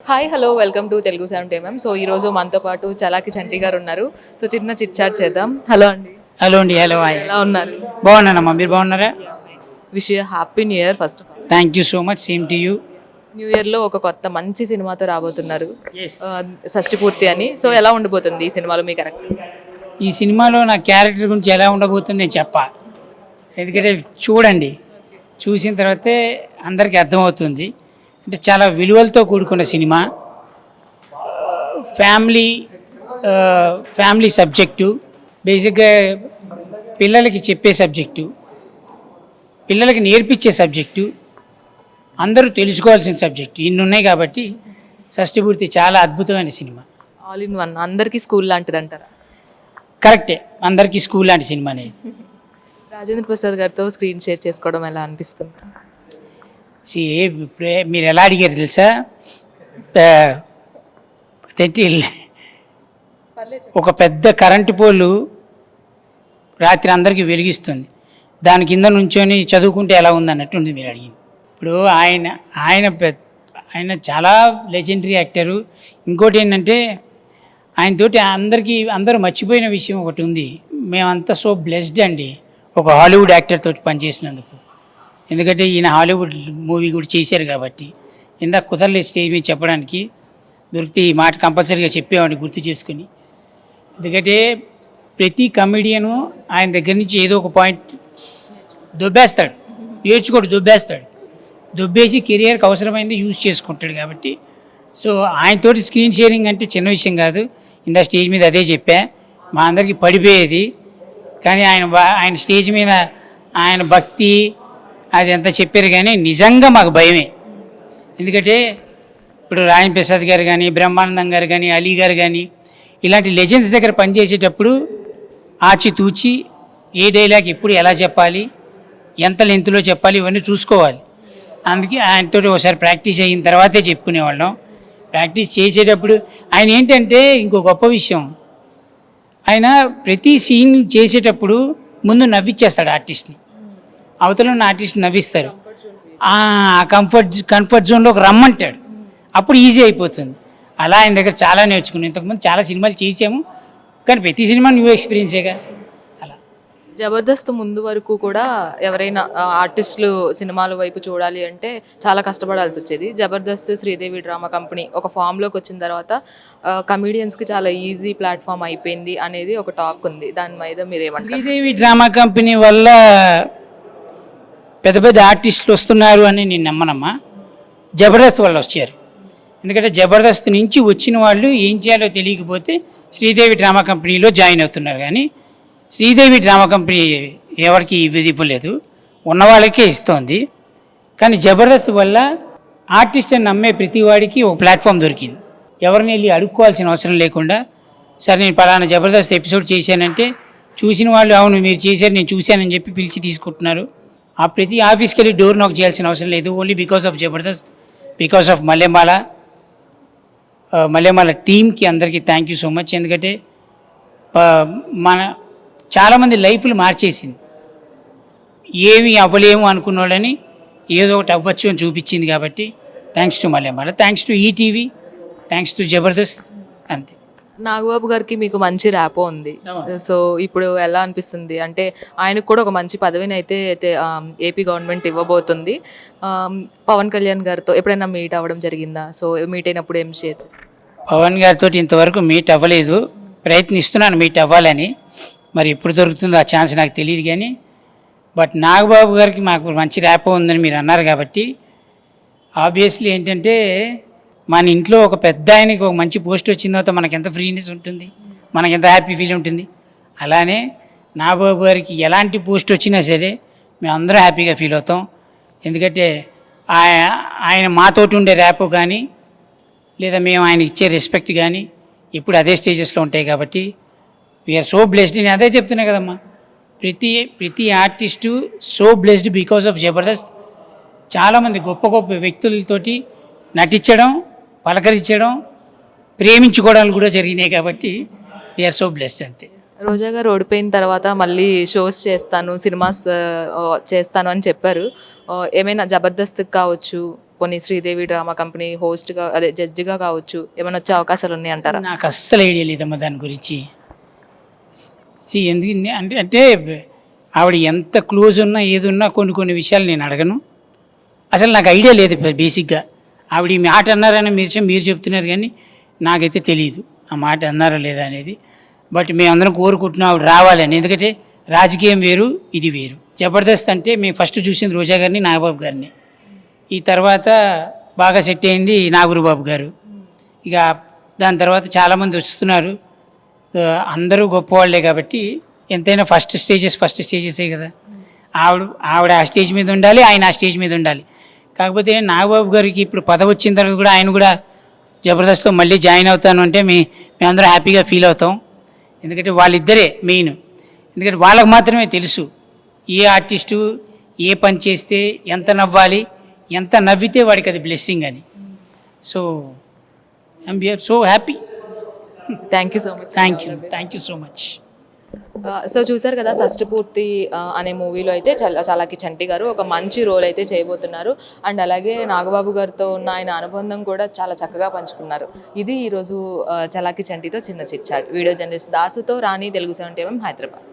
Hi hello welcome to Telugu 70mm. So ఈరోజు మనతో పాటు చలాకి చంటి గారు ఉన్నారు. సో చిన్న చిట్ చాట్ చేద్దాం. హలో అండి. హలో అండి. Hello hi. ఎలా ఉన్నారు? బాగున్నానమ్మా, మీరు బాగున్నారా? Wish you happy new year first of all. Thank you so much, same to you. New ఇయర్లో ఒక కొత్త మంచి సినిమాతో రాబోతున్నారు, షష్టి పూర్తి అని. సో ఎలా ఉండబోతుంది ఈ సినిమాలో మీ క్యారెక్టర్? ఈ సినిమాలో నా క్యారెక్టర్ గురించి ఎలా ఉండబోతుంది నేను చెప్పా, ఎందుకంటే చూడండి, చూసిన తర్వాతే అందరికీ అర్థమవుతుంది. అంటే చాలా విలువలతో కూడుకున్న సినిమా, ఫ్యామిలీ ఫ్యామిలీ సబ్జెక్టు, బేసిక్గా పిల్లలకి చెప్పే సబ్జెక్టు, పిల్లలకి నేర్పించే సబ్జెక్టు, అందరూ తెలుసుకోవాల్సిన సబ్జెక్టు, ఇన్ని ఉన్నాయి కాబట్టి షష్టిపూర్తి చాలా అద్భుతమైన సినిమా. ఆల్ ఇన్ వన్, అందరికీ స్కూల్ లాంటిది అంటారా? కరెక్టే, అందరికీ స్కూల్ లాంటి సినిమా అనేది. రాజేంద్ర ప్రసాద్ గారితో స్క్రీన్ షేర్ చేసుకోవడం ఎలా అనిపిస్తుంది? ఇప్పుడే మీరు ఎలా అడిగారు తెలుసా, అదేంటి, ఒక పెద్ద కరెంటు పోలు రాత్రి అందరికీ వెలిగిస్తుంది, దాని కింద నుంచొని చదువుకుంటే ఎలా ఉంది అన్నట్టుంది మీరు అడిగింది. ఇప్పుడు ఆయన ఆయన ఆయన చాలా లెజెండరీ యాక్టరు. ఇంకోటి ఏంటంటే ఆయనతోటి అందరూ మర్చిపోయిన విషయం ఒకటి ఉంది. మేమంతా సో బ్లెస్డ్ అండి ఒక హాలీవుడ్ యాక్టర్ తోటి పనిచేసినందుకు. ఎందుకంటే ఈయన హాలీవుడ్ మూవీ కూడా చేశారు కాబట్టి. ఇందాక కుదరలేదు స్టేజ్ మీద చెప్పడానికి, దొరికితే ఈ మాట కంపల్సరీగా చెప్పేవాడిని గుర్తు చేసుకుని. ఎందుకంటే ప్రతి కమెడియను ఆయన దగ్గర నుంచి ఏదో ఒక పాయింట్ దొబ్బేస్తాడు, దొబ్బేస్తాడు, దొబ్బేసి కెరియర్కి అవసరమైంది యూజ్ చేసుకుంటాడు. కాబట్టి సో ఆయనతోటి స్క్రీన్ షేరింగ్ అంటే చిన్న విషయం కాదు. ఇందా స్టేజ్ మీద అదే చెప్పా, మా అందరికీ పడిపోయేది. కానీ ఆయన స్టేజ్ మీద ఆయన భక్తి అది ఎంత చెప్పారు, కానీ నిజంగా మాకు భయమే. ఎందుకంటే ఇప్పుడు రాజేంద్ర ప్రసాద్ గారు కానీ, బ్రహ్మానందం గారు కానీ, అలీ గారు కానీ, ఇలాంటి లెజెండ్స్ దగ్గర పనిచేసేటప్పుడు ఆచితూచి ఏ డైలాగ్ ఎప్పుడు ఎలా చెప్పాలి, ఎంత లెంత్లో చెప్పాలి, ఇవన్నీ చూసుకోవాలి. అందుకే ఆయనతో ఒకసారి ప్రాక్టీస్ అయిన తర్వాతే చెప్పుకునేవాళ్ళం. ప్రాక్టీస్ చేసేటప్పుడు ఆయన ఏంటంటే ఇంకో గొప్ప విషయం, ఆయన ప్రతి సీన్ చేసేటప్పుడు ముందు నవ్విచ్చేస్తాడు ఆర్టిస్ట్ని. అవతల ఉన్న ఆర్టిస్ట్ నవ్విస్తారు, కంఫర్ట్ జోన్లోకి రమ్మంటాడు, అప్పుడు ఈజీ అయిపోతుంది. అలా ఆయన దగ్గర చాలా నేర్చుకున్నాం. ఇంతకుముందు చాలా సినిమాలు చేసాము, కానీ ప్రతి సినిమా న్యూ ఎక్స్పీరియన్సేగా. అలా జబర్దస్త్ ముందు వరకు కూడా ఎవరైనా ఆర్టిస్టులు సినిమాల వైపు చూడాలి అంటే చాలా కష్టపడాల్సి వచ్చేది. జబర్దస్త్ శ్రీదేవి డ్రామా కంపెనీ ఒక ఫామ్లోకి వచ్చిన తర్వాత కమీడియన్స్కి చాలా ఈజీ ప్లాట్ఫామ్ అయిపోయింది అనేది ఒక టాక్ ఉంది. దాని మీద మీరు ఏమంటారు? శ్రీదేవి డ్రామా కంపెనీ వల్ల పెద్ద పెద్ద ఆర్టిస్టులు వస్తున్నారు అని నేను నమ్మనమ్మా. జబర్దస్త్ వాళ్ళు వచ్చారు. ఎందుకంటే జబర్దస్త్ నుంచి వచ్చిన వాళ్ళు ఏం చేయాలో తెలియకపోతే శ్రీదేవి డ్రామా కంపెనీలో జాయిన్ అవుతున్నారు. కానీ శ్రీదేవి డ్రామా కంపెనీ ఎవరికి ఇవ్వలేదు, ఉన్న వాళ్ళకే ఇస్తోంది. కానీ జబర్దస్త్ వల్ల ఆర్టిస్ట్ అని నమ్మే ప్రతి వాడికి ఒక ప్లాట్ఫామ్ దొరికింది. ఎవరిని వెళ్ళి అడుక్కోవాల్సిన అవసరం లేకుండా, సరే నేను పలానా జబర్దస్త్ ఎపిసోడ్ చేశానంటే చూసిన వాళ్ళు అవును మీరు చేశారు నేను చూశానని చెప్పి పిలిచి తీసుకుంటున్నారు. ఆ ప్రతి ఆఫీస్కి వెళ్ళి డోర్ నాక్ చేయాల్సిన అవసరం లేదు. Only because of Jabardasth, because of Mallemala టీమ్కి అందరికీ థ్యాంక్ యూ సో మచ్. ఎందుకంటే మన చాలామంది లైఫ్లు మార్చేసింది. ఏమి అవ్వలేము అనుకున్న వాళ్ళని ఏదో ఒకటి అవ్వచ్చు అని చూపించింది. కాబట్టి thanks to Mallemala, thanks to ETV, thanks to Jabardasth. అంతే. నాగబాబు గారికి మీకు మంచి ర్యాపో ఉంది. సో ఇప్పుడు ఎలా అనిపిస్తుంది అంటే ఆయనకు కూడా ఒక మంచి పదవిని అయితే ఏపీ గవర్నమెంట్ ఇవ్వబోతుంది. పవన్ కళ్యాణ్ గారితో ఎప్పుడైనా మీట్ అవ్వడం జరిగిందా? సో మీట్ అయినప్పుడు ఏం షేర్? పవన్ గారితో ఇంతవరకు మీట్ అవ్వలేదు, ప్రయత్నిస్తున్నాను మీట్ అవ్వాలని. మరి ఎప్పుడు దొరుకుతుందో ఆ ఛాన్స్ నాకు తెలియదు. కానీ బట్ నాగబాబు గారికి మాకు మంచి ర్యాపో ఉందని మీరు అన్నారు కాబట్టి ఆబ్వియస్లీ ఏంటంటే మన ఇంట్లో ఒక పెద్ద ఆయనకి ఒక మంచి పోస్ట్ వచ్చిన తర్వాత మనకి ఎంత ఫ్రీనెస్ ఉంటుంది, మనకి ఎంత హ్యాపీ ఫీల్ ఉంటుంది. అలానే నాగబాబు గారికి ఎలాంటి పోస్ట్ వచ్చినా సరే మేము అందరం హ్యాపీగా ఫీల్ అవుతాం. ఎందుకంటే ఆయన మాతోటి ఉండే ర్యాపో కానీ, లేదా మేము ఆయన ఇచ్చే రెస్పెక్ట్ కానీ ఇప్పుడు అదే స్టేజెస్లో ఉంటాయి. కాబట్టి వీఆర్ సో బ్లెస్డ్. నేను అదే చెప్తున్నా కదమ్మా, ప్రతి artist so blessed because of Jabardasth. చాలామంది గొప్ప గొప్ప వ్యక్తులతోటి నటించడం, పలకరించడం, ప్రేమించుకోవడాలు కూడా జరిగినాయి. కాబట్టి వీఆర్ సో బ్లెస్డ్. అంతే. రోజా గారు ఓడిపోయిన తర్వాత మళ్ళీ షోస్ చేస్తాను, సినిమాస్ చేస్తాను అని చెప్పారు. ఏమైనా జబర్దస్త్కి కావచ్చు, పోనీ శ్రీదేవి డ్రామా కంపెనీ హోస్ట్గా అదే జడ్జిగా కావచ్చు ఏమైనా వచ్చే అవకాశాలు ఉన్నాయంటారా? నాకు అస్సలు ఐడియా లేదమ్మా దాని గురించి. ఎందుకు అంటే ఆవిడ ఎంత క్లోజ్ ఉన్నా ఏది ఉన్నా కొన్ని విషయాలు నేను అడగను. అసలు నాకు ఐడియా లేదు బేసిక్గా. ఆవిడ ఈ మాట అన్నారని మీరు చెప్తున్నారు కానీ నాకైతే తెలియదు ఆ మాట అన్నారా లేదా అనేది. బట్ మేమందరం కోరుకుంటున్నాం ఆవిడ రావాలని. ఎందుకంటే రాజకీయం వేరు, ఇది వేరు. జబర్దస్త్ అంటే మేము ఫస్ట్ చూసింది రోజా గారిని, నాగబాబు గారిని. ఈ తర్వాత బాగా సెట్ అయింది నాగూరుబాబు గారు. ఇక దాని తర్వాత చాలామంది వస్తున్నారు. అందరూ గొప్పవాళ్లే కాబట్టి ఎంతైనా ఫస్ట్ స్టేజెసే కదా. ఆవిడ ఆ స్టేజ్ మీద ఉండాలి, ఆయన ఆ స్టేజ్ మీద ఉండాలి. కాకపోతే నాగబాబు గారికి ఇప్పుడు పదవి వచ్చిన తర్వాత కూడా ఆయన కూడా జబర్దస్త్లో మళ్ళీ జాయిన్ అవుతాను అంటే మేమందరం హ్యాపీగా ఫీల్ అవుతాం. ఎందుకంటే వాళ్ళిద్దరే మెయిన్. ఎందుకంటే వాళ్ళకు మాత్రమే తెలుసు ఏ ఆర్టిస్టు ఏ పని చేస్తే ఎంత నవ్వాలి, ఎంత నవ్వితే వాడికి అది బ్లెస్సింగ్ అని. So I'm so happy. Thank you so much. Thank you so much. So చూసారు కదా షష్టిపూర్తి అనే మూవీలో అయితే చలాకి చంటి గారు ఒక మంచి రోల్ అయితే చేయబోతున్నారు. అండ్ అలాగే నాగబాబు గారితో ఉన్న ఆయన అనుబంధం కూడా చాలా చక్కగా పంచుకున్నారు. ఇది ఈరోజు చలాకి చంటితో చిన్న చిట్ చాట్. వీడియో జర్నలిస్ట్ దాసుతో రాణి, తెలుగు 70 హైదరాబాద్.